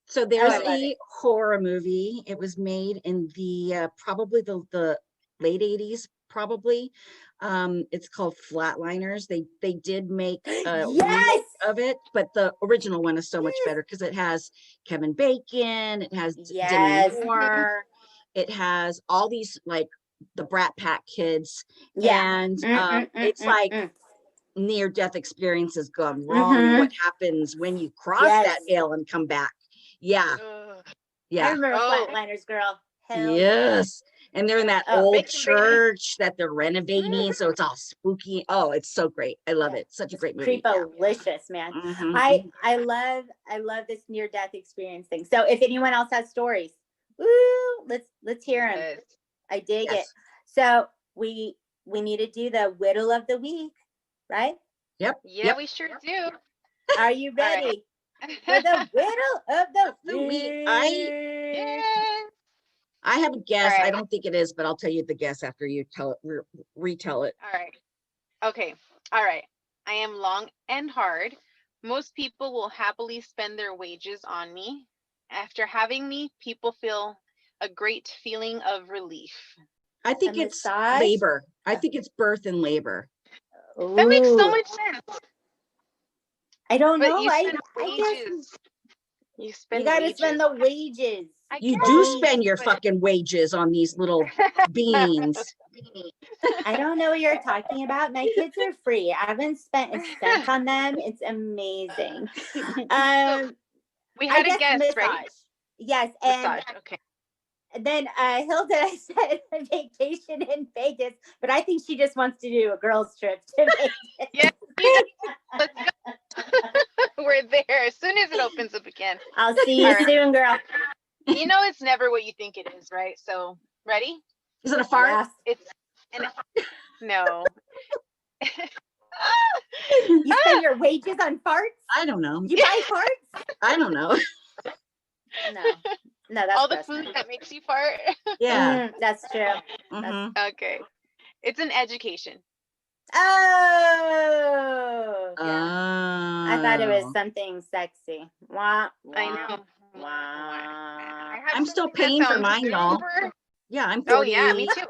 S2: So there's
S1: I love
S2: a horror movie. It was made in the probably the late 80s, probably. It's called Flatliners. They did make a remake
S1: Yes.
S2: of it, but the original one is so much
S1: Yes.
S2: better because it has Kevin Bacon, it has
S1: Yes.
S2: Demi Moore, it has all these like the Brat Pack kids,
S1: Yeah.
S2: and it's like
S1: Mm.
S2: near-death experiences gone wrong.
S1: Mhm.
S2: What happens when you cross
S1: Yes.
S2: that veil and come back? Yeah,
S4: Ugh.
S1: I
S2: yeah,
S1: remember
S4: Oh.
S1: Flatliners, girl. Hell
S2: yes. And they're in that
S1: Oh,
S2: old
S4: makes me ready.
S2: church that they're renovating, so it's all spooky. Oh, it's so great. I love
S1: Yeah.
S2: it. Such a great movie.
S1: Creepalicious, man.
S2: Mhm,
S1: I love this near death experience thing. So if anyone else has stories, woo, let's hear them.
S4: Yes.
S1: I dig it.
S2: Yes.
S1: So we need to do the whittle of the week, right?
S2: Yep.
S4: Yeah,
S2: Yep.
S4: we sure do.
S1: Are you
S4: All right.
S1: ready for the whittle of the
S2: The week.
S1: week?
S4: Yes.
S2: I have a guess.
S4: All
S2: I
S4: right.
S2: don't think it is, but I'll tell you the guess after you tell it, retell it.
S4: All right. Okay. All right. I am long and hard. Most people will happily spend their wages on me. After having me, people feel a great feeling of relief.
S2: I think
S1: A
S2: it's
S1: massage?
S2: labor. I think it's birth and labor.
S4: That makes so
S1: Ooh,
S4: much sense.
S1: I don't
S4: But
S1: know.
S4: you
S1: I
S4: spend
S1: guess
S4: wages. You
S1: you
S4: spend
S1: got to
S4: wages.
S1: spend the wages.
S4: I
S2: You
S4: guess,
S2: do spend your
S4: but-
S2: fucking wages on these little beans.
S1: I don't know what you're talking about. My kids are free. I haven't spent a cent on them. It's amazing.
S4: We
S1: I
S4: had a
S1: guess
S4: guess,
S1: massage.
S4: right?
S1: Yes, and
S4: Massage. Okay.
S1: then Hilda said a vacation in Vegas, but I think she just wants to do a girls' trip to Vegas.
S4: Yeah. Let's go. We're there as soon as it opens up again.
S1: I'll see you
S4: All right.
S1: soon, girl.
S4: You know it's never what you think it is, right? So ready?
S2: Is it a fart?
S1: Yes.
S4: It's no.
S1: You spend your wages on farts?
S2: I don't know.
S1: You buy farts?
S2: I don't know.
S1: No, that's
S4: All the
S1: gross.
S4: food that makes you fart.
S2: Yeah.
S1: That's true.
S2: Mhm.
S4: Okay. It's an education.
S1: Oh,
S2: Yeah.
S1: I thought it was something sexy. Wah,
S4: I
S1: wah,
S4: know.
S1: wah.
S4: I have
S2: I'm still
S4: something that
S2: paying for
S4: sounds
S2: mine, y'all.
S4: super-
S2: Yeah, I'm 40.
S4: Oh yeah, me too.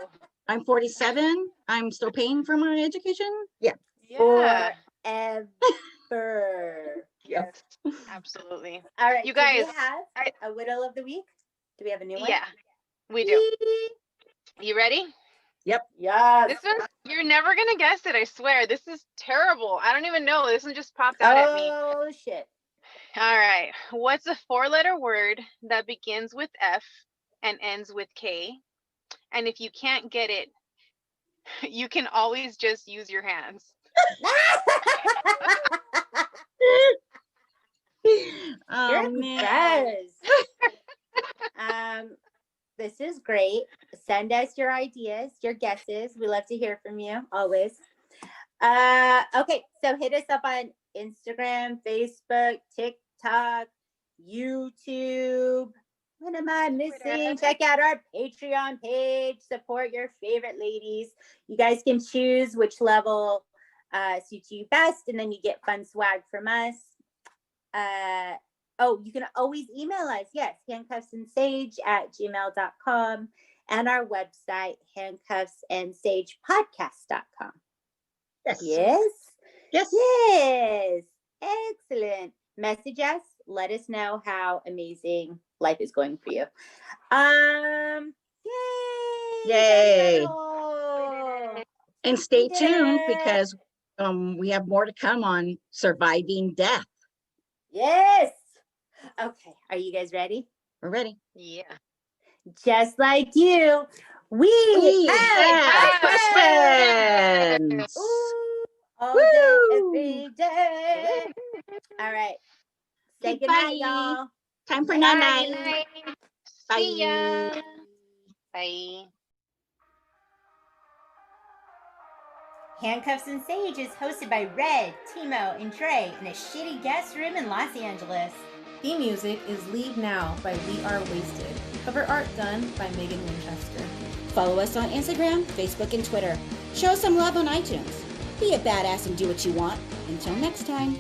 S2: I'm 47. I'm still paying for my education. Yeah.
S4: Yeah.
S1: Forever.
S4: Yes. Absolutely.
S1: All right.
S4: You
S1: do we
S4: guys,
S1: have
S4: I-
S1: a whittle of the week? Do we have a new one?
S4: Yeah, we do. You ready?
S1: Yes.
S4: This one, you're never gonna guess it. I swear. This is terrible. I don't even know. This one just popped out at me.
S1: Oh shit.
S4: All right. What's a four-letter word that begins with F and ends with K? And if you can't get it, you can always just use your hands.
S2: Oh
S1: You're
S2: man.
S1: gross. This is great. Send us your ideas, your guesses. We love to hear from you always. Okay, so hit us up on Instagram, Facebook, TikTok, YouTube. What am I missing?
S4: Twitter.
S1: Check out our Patreon page. Support your favorite ladies. You guys can choose which level suits you best, and then you get fun swag from us. You can always email us. Yes, handcuffsandsage@gmail.com and our website, handcuffsandsagepodcast.com.
S2: Yes.
S1: Yes.
S2: Yes.
S1: Yes. Excellent. Message us. Let us know how amazing life is going for you. Yay.
S2: Yay.
S1: Bravo.
S2: And stay
S1: We did
S2: tuned
S1: it.
S2: because we have more to come on surviving death.
S1: Yes. Okay. Are you guys ready?
S2: We're ready.
S4: Yeah.
S1: Just like you, we have questions.
S2: questions.
S1: Ooh, all
S2: Woo.
S1: day, every day. All right. Say
S2: Okay,
S1: good night,
S2: bye.
S1: y'all.
S2: Time for
S4: Bye.
S2: night
S4: Good
S2: night.
S4: night.
S2: Bye.
S4: See ya. Bye.
S1: Handcuffs and Sage is hosted by Red, Timo, and Trey in a shitty guest room in Los Angeles.
S3: Theme music is Leave Now by We Are Wasted. Cover art done by Megan Winchester.
S5: Follow us on Instagram, Facebook, and Twitter. Show us some love on iTunes. Be a badass and do what you want. Until next time.